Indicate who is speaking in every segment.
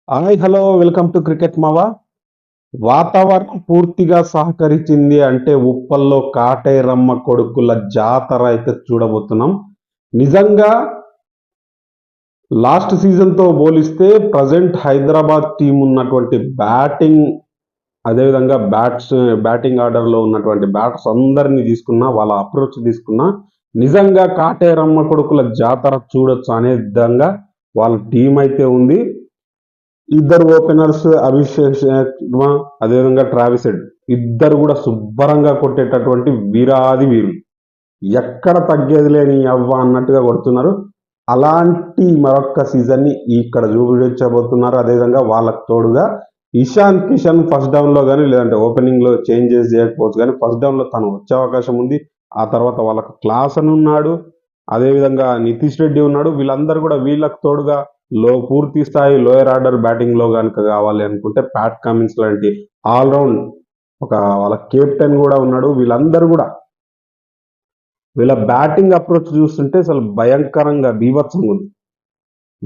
Speaker 1: Hi hello welcome to cricket మావా. వాతావరణం పూర్తిగా సహకరించింది అంటే ఉప్పల్లో కాటేరమ్మ కొడుకుల జాతర అయితే చూడబోతున్నాం. నిజంగా లాస్ట్ సీజన్తో పోలిస్తే ప్రజెంట్ హైదరాబాద్ టీం ఉన్నటువంటి బ్యాటింగ్, అదేవిధంగా బ్యాటింగ్ ఆర్డర్లో ఉన్నటువంటి బ్యాటర్స్ అందరినీ తీసుకున్నా, వాళ్ళ అప్రోచ్ తీసుకున్నా నిజంగా కాటేరమ్మ కొడుకుల జాతర చూడొచ్చు అనే విధంగా వాళ్ళ టీం అయితే ఉంది. ఇద్దరు ఓపెనర్స్ అభిషేక్ శర్మ, అదేవిధంగా ట్రావిస్ హెడ్ ఇద్దరు కూడా శుభ్రంగా కొట్టేటటువంటి వీరాది వీరులు. ఎక్కడ తగ్గేది లేని అవ్వ అన్నట్టుగా కొడుతున్నారు. అలాంటి మరొక్క సీజన్ ని ఇక్కడ చూపించబోతున్నారు. అదేవిధంగా వాళ్ళకు తోడుగా ఇషాన్ కిషన్ ఫస్ట్ డౌన్ లో కానీ, లేదంటే ఓపెనింగ్ లో చేంజెస్ చేయకపోవచ్చు కానీ ఫస్ట్ డౌన్ లో తను వచ్చే అవకాశం ఉంది. ఆ తర్వాత వాళ్ళకు క్లాస్ అని ఉన్నాడు, అదేవిధంగా నితీష్ రెడ్డి ఉన్నాడు. వీళ్ళందరూ కూడా వీళ్ళకు తోడుగా పూర్తి స్థాయి లోయర్ ఆర్డర్ బ్యాటింగ్ లో కనుక కావాలి అనుకుంటే ప్యాట్ కమిన్స్ లాంటి ఆల్రౌండ్ ఒక వాళ్ళ కెప్టెన్ కూడా ఉన్నాడు. వీళ్ళందరూ కూడా వీళ్ళ బ్యాటింగ్ అప్రోచ్ చూస్తుంటే అసలు భయంకరంగా బీభత్సంగా ఉంది.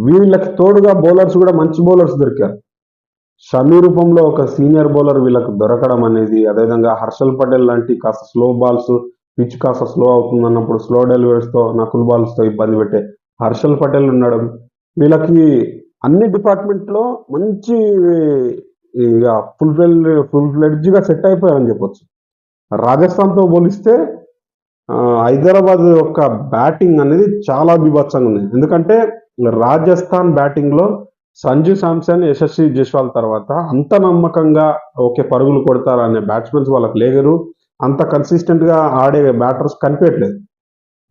Speaker 1: వీళ్ళకి తోడుగా బౌలర్స్ కూడా మంచి బౌలర్స్ దొరికారు. షమీ రూపంలో ఒక సీనియర్ బౌలర్ వీళ్ళకి దొరకడం అనేది, అదేవిధంగా హర్షల్ పటేల్ లాంటి కాస్త స్లో బాల్స్, పిచ్ కాస్త స్లో అవుతుంది అన్నప్పుడు స్లో డెలివరీస్ తో, నకుల్ బాల్స్ తో ఇబ్బంది పెట్టే హర్షల్ పటేల్ ఉండడం, వీళ్ళకి అన్ని డిపార్ట్మెంట్ లో మంచి ఇక ఫుల్ ఫ్లెడ్జ్ గా సెట్ అయిపోయారని చెప్పొచ్చు. రాజస్థాన్ తో పోలిస్తే హైదరాబాద్ యొక్క బ్యాటింగ్ అనేది చాలా బీభత్సంగా ఉంది. ఎందుకంటే రాజస్థాన్ బ్యాటింగ్ లో సంజు శాంసన్, యశస్వి జైస్వాల్ తర్వాత అంత నమ్మకంగా ఓకే పరుగులు కొడతారు అనే బ్యాట్స్మెన్స్ వాళ్ళకి లేరు. అంత కన్సిస్టెంట్ గా ఆడే బ్యాటర్స్ కనిపించట్లేదు.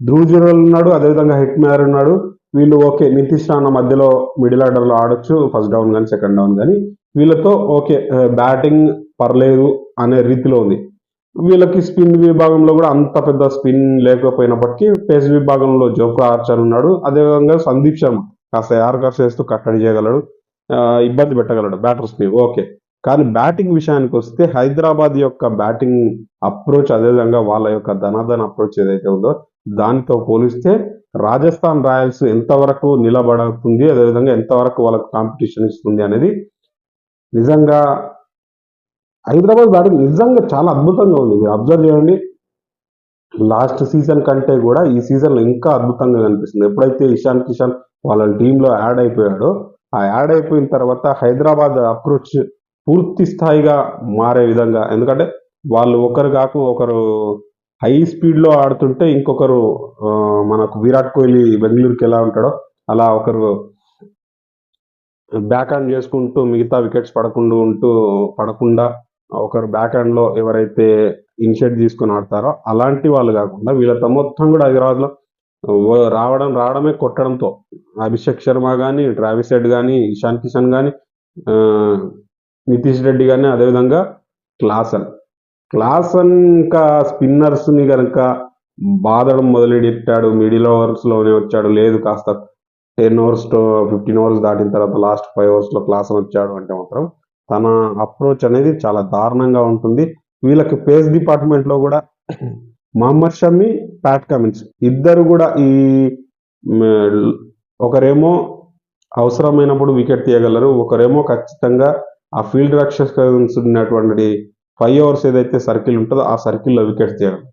Speaker 1: ధ్రువ్ జురెల్ ఉన్నాడు, అదేవిధంగా హిట్ మేయర్ ఉన్నాడు. వీళ్ళు ఓకే నితీష్ రాణా మధ్యలో మిడిల్ ఆర్డర్ లో ఆడొచ్చు, ఫస్ట్ డౌన్ కానీ సెకండ్ డౌన్ కానీ వీళ్ళతో ఓకే బ్యాటింగ్ పర్లేదు అనే రీతిలో ఉంది. వీళ్ళకి స్పిన్ విభాగంలో కూడా అంత పెద్ద స్పిన్ లేకపోయినప్పటికీ పేస్ విభాగంలో జోఫ్రా ఆర్చర్ ఉన్నాడు. అదేవిధంగా సందీప్ శర్మ కాస్త యార్కర్స్ వేస్తూ కట్టడి చేయగలడు, ఇబ్బంది పెట్టగలడు బ్యాటర్స్ ని ఓకే. కానీ బ్యాటింగ్ విషయానికి వస్తే హైదరాబాద్ యొక్క బ్యాటింగ్ అప్రోచ్, అదేవిధంగా వాళ్ళ యొక్క ధనాధన అప్రోచ్ ఏదైతే ఉందో దానితో పోలిస్తే రాజస్థాన్ రాయల్స్ ఎంతవరకు నిలబడుతుంది, అదేవిధంగా ఎంతవరకు వాళ్ళకు కాంపిటీషన్ ఇస్తుంది అనేది నిజంగా హైదరాబాద్ బ్యాటింగ్ నిజంగా చాలా అద్భుతంగా ఉంది. మీరు అబ్జర్వ్ చేయండి, లాస్ట్ సీజన్ కంటే కూడా ఈ సీజన్ లో ఇంకా అద్భుతంగా కనిపిస్తుంది. ఎప్పుడైతే ఇషాన్ కిషన్ వాళ్ళ టీంలో యాడ్ అయిపోయాడో, ఆ యాడ్ అయిపోయిన తర్వాత హైదరాబాద్ అప్రోచ్ పూర్తి స్థాయిగా మారే విధంగా, ఎందుకంటే వాళ్ళు ఒకరు కాక ఒకరు హై స్పీడ్ లో ఆడుతుంటే ఇంకొకరు మనకు విరాట్ కోహ్లీ బెంగళూరుకి ఎలా ఉంటాడో అలా ఒకరు బ్యాక్ హ్యాండ్ చేసుకుంటూ మిగతా వికెట్స్ పడకుండా ఒకరు బ్యాక్ హ్యాండ్ లో ఎవరైతే ఇనిషియేట్ తీసుకుని ఆడతారో అలాంటి వాళ్ళు కాకుండా వీళ్ళతో మొత్తం కూడా హైదరాబాద్ లో రావడమే కొట్టడంతో అభిషేక్ శర్మ కానీ, ట్రావిస్ హెడ్ కానీ, ఇషాన్ కిషన్ కానీ, నితీష్ రెడ్డి కానీ, అదేవిధంగా క్లాసన్ ఇంకా స్పిన్నర్స్ ని కనుక బాధడం మొదలెట్టాడు. మిడిల్ ఓవర్స్ లోనే వచ్చాడు, లేదు కాస్త 10 ఓవర్స్ 15 ఓవర్స్ దాటిన తర్వాత లాస్ట్ 5 ఓవర్స్ లో క్లాసన్ వచ్చాడు అంటే మాత్రం తన అప్రోచ్ అనేది చాలా దారుణంగా ఉంటుంది. వీళ్ళకి పేస్ డిపార్ట్మెంట్ లో కూడా మహమ్మద్ షమి, ప్యాట్ కమిన్స్ ఇద్దరు కూడా ఈ ఒకరేమో అవసరమైనప్పుడు వికెట్ తీయగలరు, ఒకరేమో ఖచ్చితంగా ఆ ఫీల్డ్ రక్షన్స్ ఉన్నటువంటి 5 ఓవర్స్ ఏదైతే సర్కిల్ ఉంటుందో ఆ సర్కిల్లో వికెట్స్ తీయగలరు.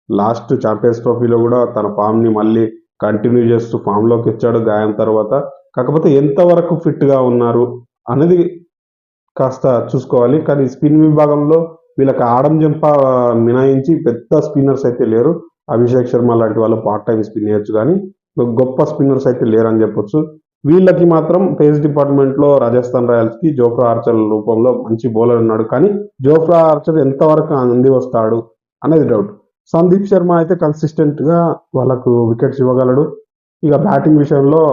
Speaker 1: లాస్ట్ ఛాంపియన్స్ ట్రోఫీలో కూడా తన ఫామ్ ని మళ్ళీ కంటిన్యూ చేస్తూ ఫామ్ లోకి వచ్చాడు గాయం తర్వాత. కాకపోతే ఎంతవరకు ఫిట్ గా ఉన్నారు అనేది కాస్త చూసుకోవాలి. కానీ స్పిన్ విభాగంలో వీళ్ళకి ఆడం జంప మినాయించి పెద్ద స్పిన్నర్స్ అయితే లేరు. అభిషేక్ శర్మ లాంటి వాళ్ళు పార్ట్ టైం స్పిన్ చేయొచ్చు, కానీ గొప్ప స్పిన్నర్స్ అయితే లేరని చెప్పొచ్చు. వీళ్ళకి మాత్రం పేస్ డిపార్ట్మెంట్ లో రాజస్థాన్ రాయల్స్ కి జోఫ్రా ఆర్చర్ రూపంలో మంచి బౌలర్ ఉన్నాడు. కానీ జోఫ్రా ఆర్చర్ ఎంతవరకు అంది వస్తాడు అనేది డౌట్. సందీప్ శర్మ అయితే కన్సిస్టెంట్ గా వాళ్ళకు వికెట్స్ ఇవ్వగలడు. ఇక బ్యాటింగ్ విషయంలో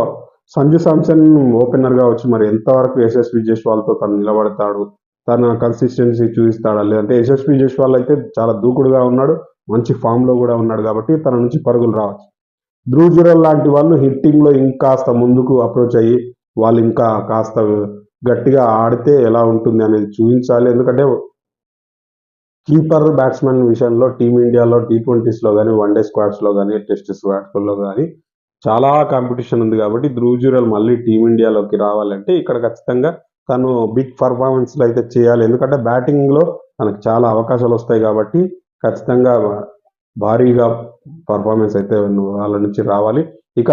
Speaker 1: సంజు శాంసన్ ఓపెనర్ గా వచ్చి మరి ఎంతవరకు యశస్వి జైస్వాల్ తో తను నిలబడతాడు, తన కన్సిస్టెన్సీ చూపిస్తాడా, లేదంటే యశస్వి జైస్వాల్ అయితే చాలా దూకుడుగా ఉన్నాడు, మంచి ఫామ్ లో కూడా ఉన్నాడు కాబట్టి తన నుంచి పరుగులు రావచ్చు. ధ్రువ్ జురెల్ లాంటి వాళ్ళు హిట్టింగ్ లో ఇంకాస్త ముందుకు అప్రోచ్ అయ్యి వాళ్ళు ఇంకా కాస్త గట్టిగా ఆడితే ఎలా ఉంటుంది అనేది చూపించాలి. ఎందుకంటే కీపర్ బ్యాట్స్మెన్ విషయంలో టీమిండియాలో T20s లో కానీ, వన్డే స్క్వాడ్స్ లో కానీ, టెస్ట్ స్క్వాడ్స్ లో కానీ చాలా కాంపిటీషన్ ఉంది కాబట్టి ధ్రువ్ జురెల్ మళ్ళీ టీమిండియాలోకి రావాలంటే ఇక్కడ ఖచ్చితంగా తను బిగ్ పర్ఫార్మెన్స్‌లు అయితే చేయాలి. ఎందుకంటే బ్యాటింగ్‌లో తనకు చాలా అవకాశాలు వస్తాయి కాబట్టి ఖచ్చితంగా భారీగా పర్ఫార్మెన్స్ అయితే వాళ్ళ నుంచి రావాలి. ఇక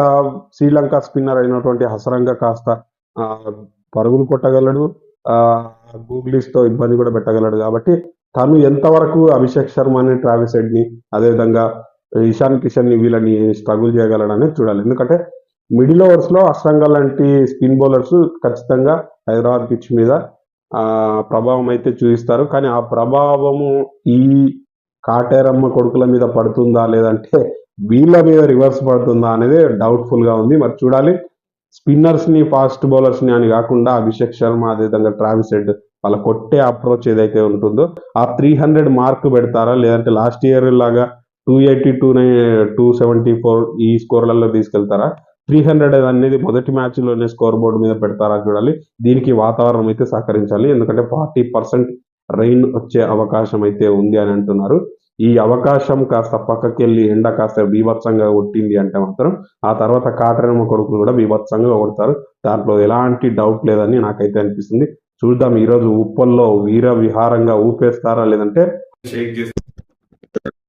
Speaker 1: శ్రీలంక స్పిన్నర్ అయినటువంటి హసరంగ కాస్త ఆహ్, పరుగులు కొట్టగలడు. గూగ్లీస్‌తో ఇబ్బంది కూడా పెట్టగలడు కాబట్టి తను ఎంతవరకు అభిషేక్ శర్మని, ట్రావిస్ హెడ్‌ని అదేవిధంగా ఇషాన్ కిషన్‌ని వీళ్ళని స్ట్రగుల్ చేయగలడనేది చూడాలి. ఎందుకంటే మిడిల్ ఓవర్స్‌లో అశ్రంగ లాంటి స్పిన్ బౌలర్స్ ఖచ్చితంగా హైదరాబాద్ పిచ్ మీద ప్రభావం అయితే చూయిస్తారు. కానీ ఆ ప్రభావము ఈ కాటేరమ్మ కొడుకుల మీద పడుతుందా? లేదంటే వీళ్ళ మీద రివర్స్ పడుతుందా అనేది డౌట్‌ఫుల్‌గా ఉంది. మరి చూడాలి. స్పిన్నర్స్‌ని, ఫాస్ట్ బౌలర్స్‌ని అని గాకుండా అభిషేక్ శర్మ అదేవిధంగా ట్రావిస్ హెడ్ వాళ్ళ కొట్టే అప్రోచ్ ఏదైతే ఉంటుందో ఆ 300 మార్క్ పెడతారా? లేదంటే లాస్ట్ ఇయర్ లాగా 280, 274 ఈ స్కోర్‌లలో తీసుకెళ్తారా? 300 అనేది మొదటి మ్యాచ్‌లోనే స్కోర్ బోర్డ్ మీద పెడతారా చూడాలి. దీనికి వాతావరణం అయితే సహకరించాలి. ఎందుకంటే 40% రైన్ వచ్చే అవకాశం అయితే ఉంది అని అంటున్నారు. ఈ అవకాశం కాస్త పక్కకెళ్ళి ఎండ కాస్త బీభత్సంగా కొట్టింది అంటే మాత్రం ఆ తర్వాత కాటరమ్మ కొడుకులు కూడా బీభత్సంగా కొడతారు. దాంట్లో ఎలాంటి డౌట్ లేదని నాకైతే అనిపిస్తుంది. చూద్దాం ఈరోజు ఉప్పల్లో వీర విహారంగా ఊపేస్తారా? లేదంటే షేక్ చేసి